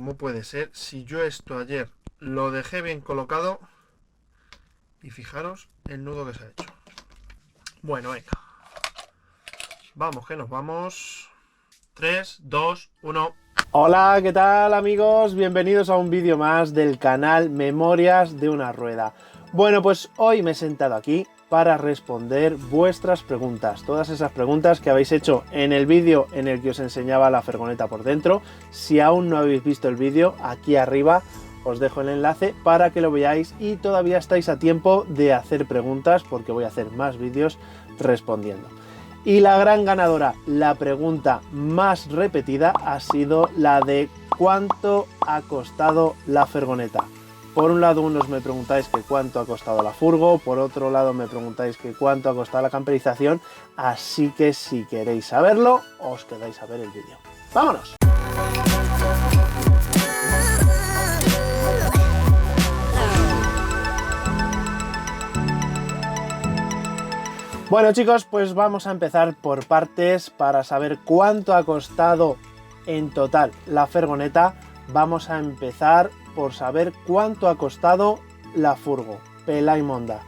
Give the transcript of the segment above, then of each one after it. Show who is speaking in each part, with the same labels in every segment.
Speaker 1: ¿Cómo puede ser si yo esto ayer lo dejé bien colocado? Y fijaros el nudo que se ha hecho. Bueno, venga. Vamos, que nos vamos. 3, 2, 1.
Speaker 2: Hola, ¿qué tal amigos? Bienvenidos a un vídeo más del canal Memorias de una Rueda. Bueno, pues hoy me he sentado aquí para responder vuestras preguntas. Todas esas preguntas que habéis hecho en el vídeo en el que os enseñaba la furgoneta por dentro. Si aún no habéis visto el vídeo, aquí arriba os dejo el enlace para que lo veáis y todavía estáis a tiempo de hacer preguntas porque voy a hacer más vídeos respondiendo. Y la gran ganadora, la pregunta más repetida ha sido la de ¿cuánto ha costado la furgoneta? Por un lado unos me preguntáis que cuánto ha costado la furgo, por otro lado me preguntáis que cuánto ha costado la camperización, así que si queréis saberlo, os quedáis a ver el vídeo. ¡Vámonos! Bueno chicos, pues vamos a empezar por partes para saber cuánto ha costado en total la furgoneta. Vamos a empezar por saber cuánto ha costado la furgo, pela y monda.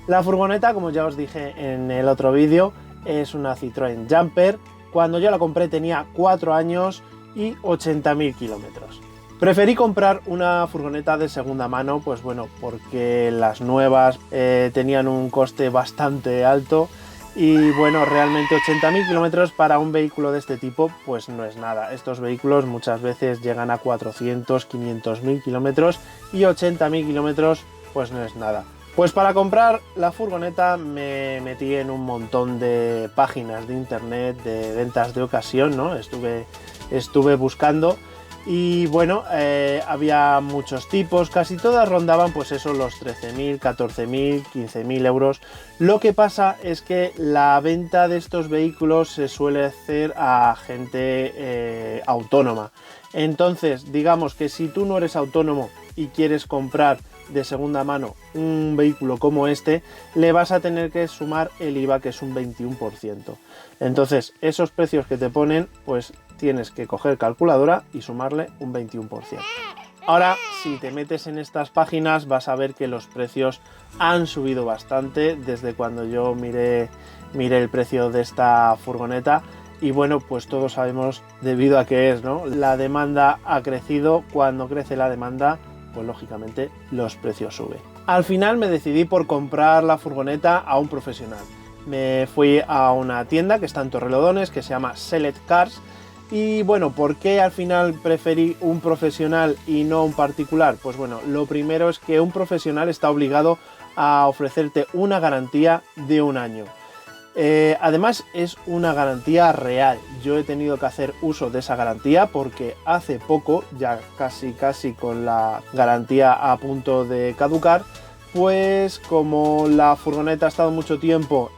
Speaker 2: La furgoneta, como ya os dije en el otro vídeo, es una Citroën Jumper. Cuando yo la compré tenía 4 años y 80.000 kilómetros. Preferí comprar una furgoneta de segunda mano, pues bueno, porque las nuevas tenían un coste bastante alto y bueno, realmente 80.000 kilómetros para un vehículo de este tipo pues no es nada. Estos vehículos muchas veces llegan a 400, 500.000 kilómetros y 80.000 kilómetros pues no es nada. Pues para comprar la furgoneta me metí en un montón de páginas de internet de ventas de ocasión, ¿no? Estuve buscando. Y bueno, había muchos tipos, casi todas rondaban pues eso, los 13.000, 14.000, 15.000 euros. Lo que pasa es que la venta de estos vehículos se suele hacer a gente autónoma. Entonces, digamos que si tú no eres autónomo y quieres comprar de segunda mano un vehículo como este, le vas a tener que sumar el IVA, que es un 21%. Entonces, esos precios que te ponen, pues tienes que coger calculadora y sumarle un 21%. Ahora, si te metes en estas páginas, vas a ver que los precios han subido bastante desde cuando yo miré el precio de esta furgoneta. Y bueno, pues todos sabemos debido a qué es, ¿no? La demanda ha crecido. Cuando crece la demanda, pues lógicamente los precios suben. Al final me decidí por comprar la furgoneta a un profesional. Me fui a una tienda que está en Torrelodones, que se llama Select Cars. Y bueno, ¿por qué al final preferí un profesional y no un particular? Pues bueno, lo primero es que un profesional está obligado a ofrecerte una garantía de 1 año. Además es una garantía real. Yo he tenido que hacer uso de esa garantía porque hace poco, ya casi con la garantía a punto de caducar, pues como la furgoneta ha estado mucho tiempo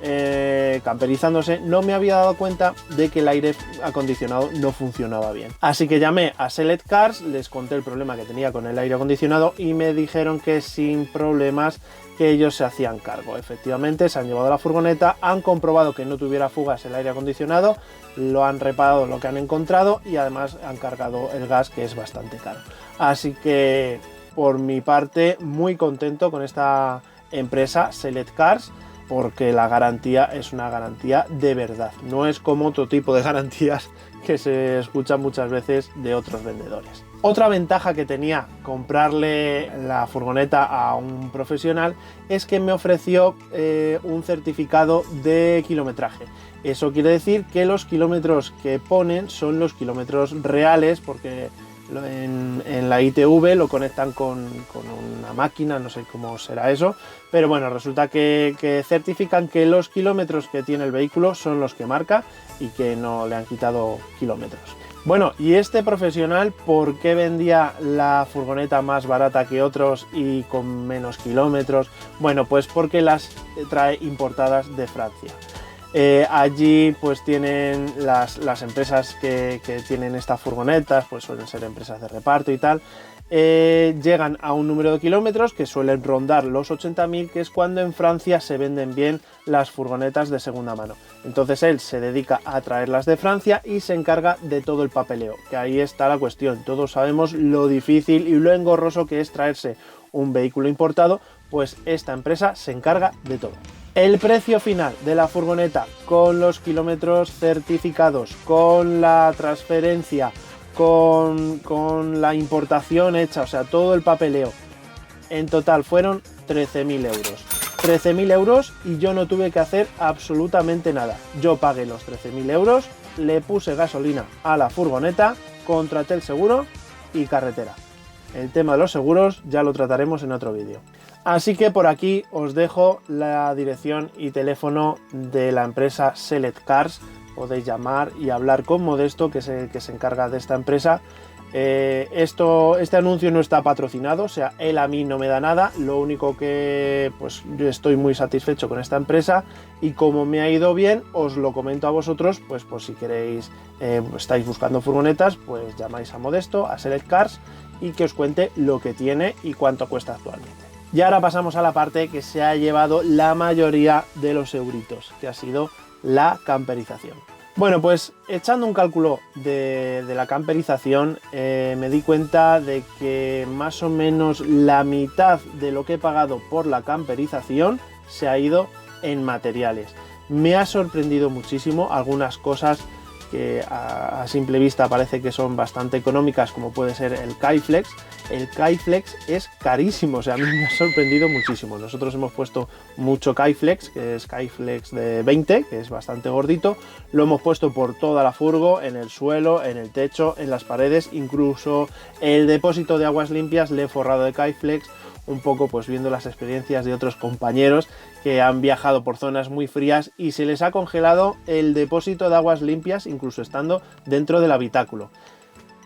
Speaker 2: camperizándose, no me había dado cuenta de que el aire acondicionado no funcionaba bien. Así que llamé a Select Cars, les conté el problema que tenía con el aire acondicionado y me dijeron que sin problemas que ellos se hacían cargo. Efectivamente, se han llevado la furgoneta, han comprobado que no tuviera fugas el aire acondicionado, lo han reparado lo que han encontrado y además han cargado el gas, que es bastante caro. Así que por mi parte muy contento con esta empresa Select Cars, porque la garantía es una garantía de verdad, no es como otro tipo de garantías que se escuchan muchas veces de otros vendedores. Otra ventaja que tenía comprarle la furgoneta a un profesional es que me ofreció un certificado de kilometraje. Eso quiere decir que los kilómetros que ponen son los kilómetros reales, porque en la ITV lo conectan con una máquina, no sé cómo será eso, pero bueno, resulta que certifican que los kilómetros que tiene el vehículo son los que marca y que no le han quitado kilómetros. Bueno, y este profesional, ¿por qué vendía la furgoneta más barata que otros y con menos kilómetros? Bueno, pues porque las trae importadas de Francia. Allí pues tienen las empresas que tienen estas furgonetas, pues suelen ser empresas de reparto y tal. Llegan a un número de kilómetros que suelen rondar los 80.000, que es cuando en Francia se venden bien las furgonetas de segunda mano. Entonces él se dedica a traerlas de Francia y se encarga de todo el papeleo, que ahí está la cuestión. Todos sabemos lo difícil y lo engorroso que es traerse un vehículo importado, pues esta empresa se encarga de todo. El precio final de la furgoneta, con los kilómetros certificados, con la transferencia, con la importación hecha, o sea, todo el papeleo, en total fueron 13.000 euros. 13.000 euros y yo no tuve que hacer absolutamente nada. Yo pagué los 13.000 euros, le puse gasolina a la furgoneta, contraté el seguro y carretera. El tema de los seguros ya lo trataremos en otro vídeo. Así que por aquí os dejo la dirección y teléfono de la empresa Select Cars. Podéis llamar y hablar con Modesto, que se encarga de esta empresa. Este anuncio no está patrocinado, o sea, él a mí no me da nada. Lo único que pues yo estoy muy satisfecho con esta empresa y como me ha ido bien, os lo comento a vosotros, pues por si queréis, estáis buscando furgonetas, pues llamáis a Modesto, a Select Cars, y que os cuente lo que tiene y cuánto cuesta actualmente. Y ahora pasamos a la parte que se ha llevado la mayoría de los euritos, que ha sido la camperización. Bueno, pues echando un cálculo de la camperización, me di cuenta de que más o menos la mitad de lo que he pagado por la camperización se ha ido en materiales. Me ha sorprendido muchísimo algunas cosas que a simple vista parece que son bastante económicas, como puede ser el Kaiflex. El Kaiflex es carísimo, o sea, a mí me ha sorprendido muchísimo. Nosotros hemos puesto mucho Kaiflex, que es Kaiflex de 20, que es bastante gordito. Lo hemos puesto por toda la furgo, en el suelo, en el techo, en las paredes, incluso el depósito de aguas limpias le he forrado de Kaiflex, un poco pues viendo las experiencias de otros compañeros que han viajado por zonas muy frías y se les ha congelado el depósito de aguas limpias incluso estando dentro del habitáculo,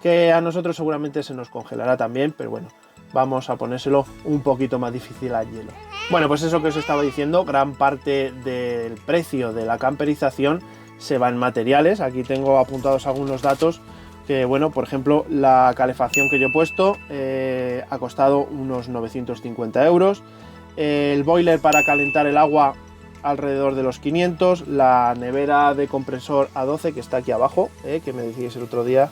Speaker 2: que a nosotros seguramente se nos congelará también, pero bueno, vamos a ponérselo un poquito más difícil al hielo. Bueno, pues eso que os estaba diciendo, gran parte del precio de la camperización se va en materiales. Aquí tengo apuntados algunos datos que, bueno, por ejemplo, la calefacción que yo he puesto ha costado unos 950 euros. El boiler para calentar el agua alrededor de los 500. La nevera de compresor A12 que está aquí abajo, que me decíais el otro día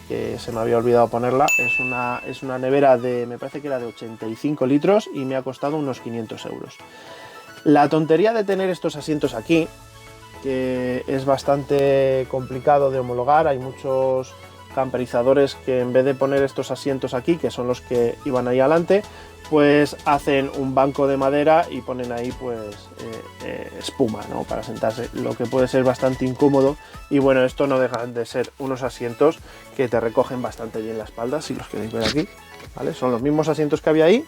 Speaker 2: que se me había olvidado ponerla. Es una nevera de, me parece que era de 85 litros y me ha costado unos 500 euros. La tontería de tener estos asientos aquí, que es bastante complicado de homologar, hay muchos camperizadores que en vez de poner estos asientos aquí, que son los que iban ahí adelante, pues hacen un banco de madera y ponen ahí pues espuma, ¿no?, para sentarse, lo que puede ser bastante incómodo. Y bueno, esto no dejan de ser unos asientos que te recogen bastante bien la espalda, si los queréis ver aquí, ¿vale? Son los mismos asientos que había ahí,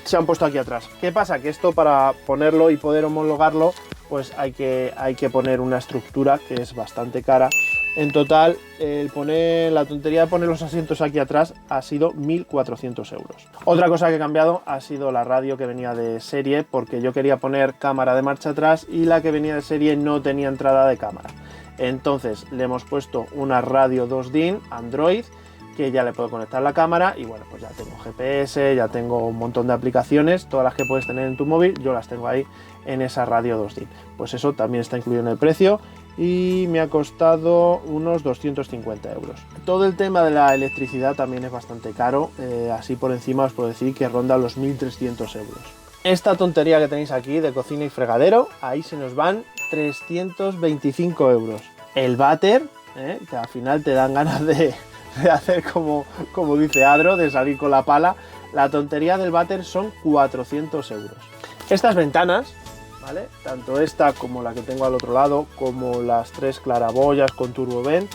Speaker 2: se han puesto aquí atrás. ¿Qué pasa? Que esto, para ponerlo y poder homologarlo, pues hay que poner una estructura que es bastante cara. En total, la tontería de poner los asientos aquí atrás ha sido 1.400 euros. Otra cosa que he cambiado ha sido la radio que venía de serie, porque yo quería poner cámara de marcha atrás y la que venía de serie no tenía entrada de cámara. Entonces le hemos puesto una radio 2 DIN Android, que ya le puedo conectar la cámara y bueno, pues ya tengo GPS, ya tengo un montón de aplicaciones, todas las que puedes tener en tu móvil, yo las tengo ahí en esa radio 2 DIN. Pues eso también está incluido en el precio y me ha costado unos 250 euros. Todo el tema de la electricidad también es bastante caro, así por encima os puedo decir que ronda los 1.300 euros. Esta tontería que tenéis aquí de cocina y fregadero, ahí se nos van 325 euros. El váter, que al final te dan ganas de hacer como dice Adro, de salir con la pala. La tontería del váter son 400 euros. Estas ventanas, ¿vale?, tanto esta como la que tengo al otro lado, como las 3 claraboyas con turbovent,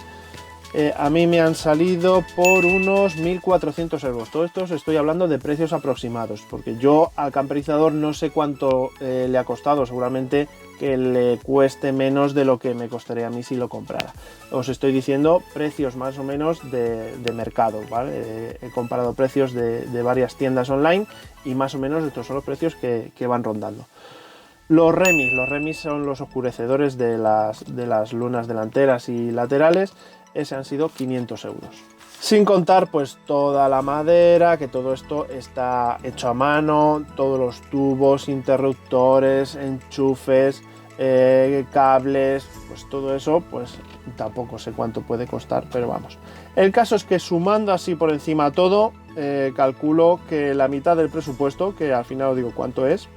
Speaker 2: a mí me han salido por unos 1.400 euros. Todo esto os estoy hablando de precios aproximados, porque yo al camperizador no sé cuánto le ha costado, seguramente que le cueste menos de lo que me costaría a mí si lo comprara. Os estoy diciendo precios más o menos de mercado, ¿vale? He comparado precios de varias tiendas online y más o menos estos son los precios que van rondando. Los remis son los oscurecedores de las lunas delanteras y laterales, ese han sido 500 euros. Sin contar pues toda la madera, que todo esto está hecho a mano, todos los tubos, interruptores, enchufes, cables, pues todo eso pues tampoco sé cuánto puede costar, pero vamos. El caso es que sumando así por encima todo, calculo que la mitad del presupuesto, que al final os digo cuánto es,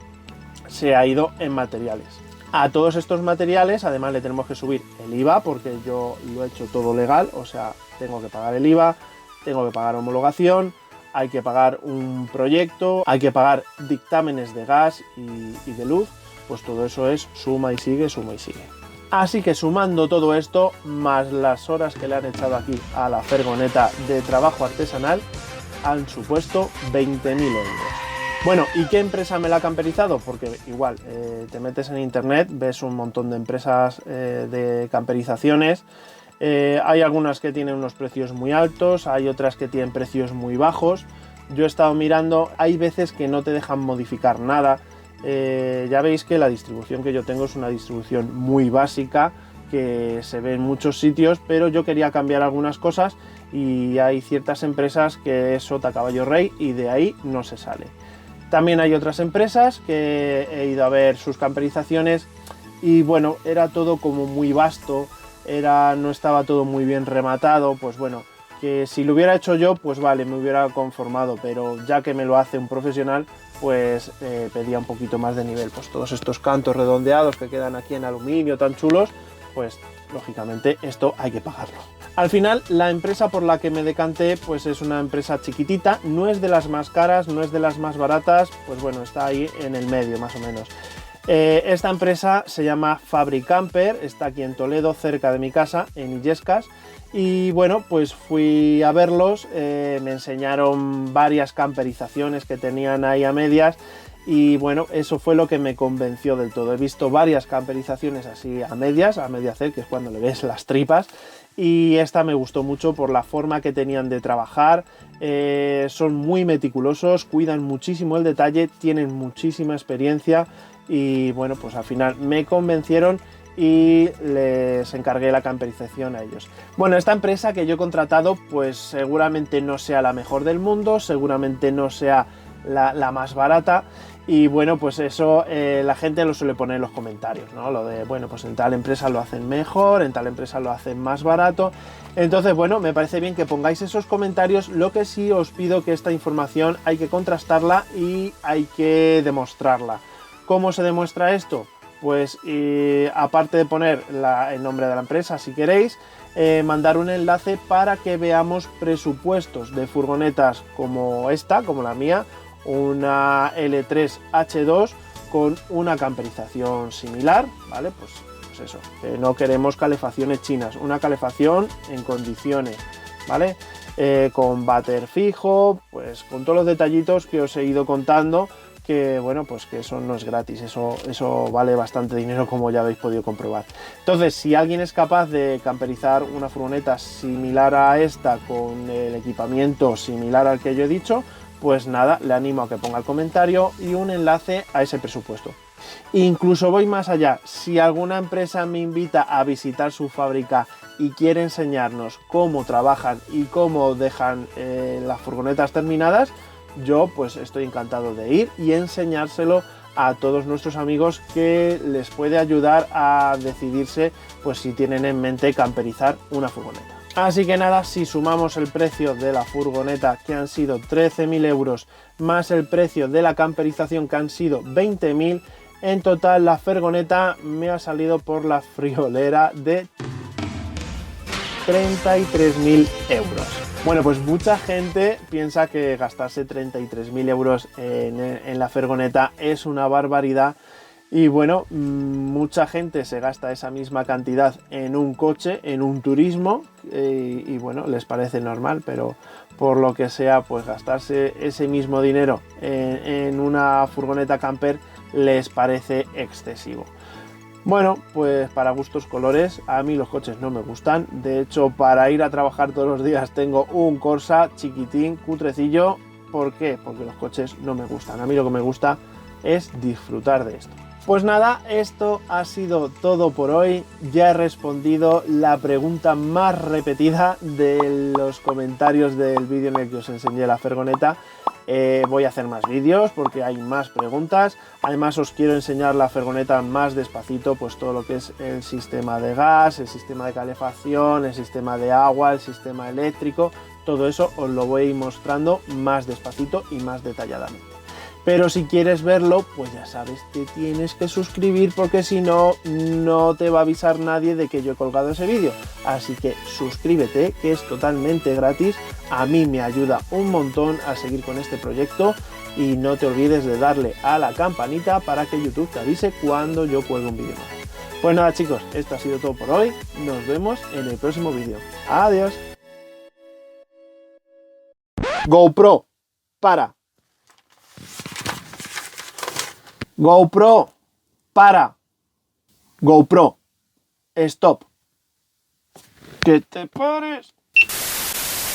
Speaker 2: se ha ido en materiales. A todos estos materiales además le tenemos que subir el IVA, porque yo lo he hecho todo legal, o sea, tengo que pagar el IVA, tengo que pagar homologación, hay que pagar un proyecto, hay que pagar dictámenes de gas y de luz, pues todo eso es suma y sigue, suma y sigue. Así que sumando todo esto, más las horas que le han echado aquí a la furgoneta de trabajo artesanal, han supuesto 20.000 euros. Bueno, ¿y qué empresa me la ha camperizado? Porque igual, te metes en internet, ves un montón de empresas de camperizaciones. Hay algunas que tienen unos precios muy altos, hay otras que tienen precios muy bajos. Yo he estado mirando, hay veces que no te dejan modificar nada. Ya veis que la distribución que yo tengo es una distribución muy básica, que se ve en muchos sitios, pero yo quería cambiar algunas cosas y hay ciertas empresas que es sota caballo rey y de ahí no se sale. También hay otras empresas que he ido a ver sus camperizaciones y bueno, era todo como muy vasto, no estaba todo muy bien rematado, pues bueno, que si lo hubiera hecho yo, pues vale, me hubiera conformado, pero ya que me lo hace un profesional, pues pedía un poquito más de nivel. Pues todos estos cantos redondeados que quedan aquí en aluminio tan chulos, pues lógicamente esto hay que pagarlo. Al final, la empresa por la que me decanté pues es una empresa chiquitita, no es de las más caras, no es de las más baratas, pues bueno, está ahí en el medio más o menos. Esta empresa se llama Fabricamper, está aquí en Toledo, cerca de mi casa, en Illescas, y bueno, pues fui a verlos, me enseñaron varias camperizaciones que tenían ahí a medias, y bueno, eso fue lo que me convenció del todo. He visto varias camperizaciones así a media hacer, que es cuando le ves las tripas, y esta me gustó mucho por la forma que tenían de trabajar. Son muy meticulosos, cuidan muchísimo el detalle, tienen muchísima experiencia y bueno, pues al final me convencieron y les encargué la camperización a ellos. Bueno, esta empresa que yo he contratado pues seguramente no sea la mejor del mundo, seguramente no sea la más barata. Y bueno, pues eso la gente lo suele poner en los comentarios, ¿no? Lo de, bueno, pues en tal empresa lo hacen mejor, en tal empresa lo hacen más barato. Entonces, bueno, me parece bien que pongáis esos comentarios. Lo que sí os pido que esta información hay que contrastarla y hay que demostrarla. ¿Cómo se demuestra esto? Pues aparte de poner el nombre de la empresa, si queréis, mandar un enlace para que veamos presupuestos de furgonetas como esta, como la mía, una L3 H2 con una camperización similar, ¿vale? Pues eso, que no queremos calefacciones chinas, una calefacción en condiciones, ¿vale? Con váter fijo, pues con todos los detallitos que os he ido contando, que bueno, pues que eso no es gratis, eso vale bastante dinero, como ya habéis podido comprobar. Entonces, si alguien es capaz de camperizar una furgoneta similar a esta, con el equipamiento similar al que yo he dicho, pues nada, le animo a que ponga el comentario y un enlace a ese presupuesto. Incluso voy más allá, si alguna empresa me invita a visitar su fábrica y quiere enseñarnos cómo trabajan y cómo dejan las furgonetas terminadas, yo pues estoy encantado de ir y enseñárselo a todos nuestros amigos, que les puede ayudar a decidirse pues si tienen en mente camperizar una furgoneta. Así que nada, si sumamos el precio de la furgoneta, que han sido 13.000 euros, más el precio de la camperización, que han sido 20.000, en total la furgoneta me ha salido por la friolera de 33.000 euros. Bueno, pues mucha gente piensa que gastarse 33.000 euros en la furgoneta es una barbaridad. Y bueno, mucha gente se gasta esa misma cantidad en un coche, en un turismo, y bueno, les parece normal, pero por lo que sea, pues gastarse ese mismo dinero en una furgoneta camper les parece excesivo. Bueno, pues para gustos colores, a mí los coches no me gustan. De hecho, para ir a trabajar todos los días tengo un Corsa chiquitín, cutrecillo. ¿Por qué? Porque los coches no me gustan. A mí lo que me gusta es disfrutar de esto. Pues nada, esto ha sido todo por hoy. Ya he respondido la pregunta más repetida de los comentarios del vídeo en el que os enseñé la furgoneta. Voy a hacer más vídeos porque hay más preguntas. Además os quiero enseñar la furgoneta más despacito, pues todo lo que es el sistema de gas, el sistema de calefacción, el sistema de agua, el sistema eléctrico. Todo eso os lo voy a ir mostrando más despacito y más detalladamente. Pero si quieres verlo, pues ya sabes, te tienes que suscribir porque si no, no te va a avisar nadie de que yo he colgado ese vídeo. Así que suscríbete, que es totalmente gratis. A mí me ayuda un montón a seguir con este proyecto. Y no te olvides de darle a la campanita para que YouTube te avise cuando yo cuelgue un vídeo más. Pues nada chicos, esto ha sido todo por hoy. Nos vemos en el próximo vídeo. Adiós. GoPro, para. GoPro, para. GoPro, stop. Que te pares.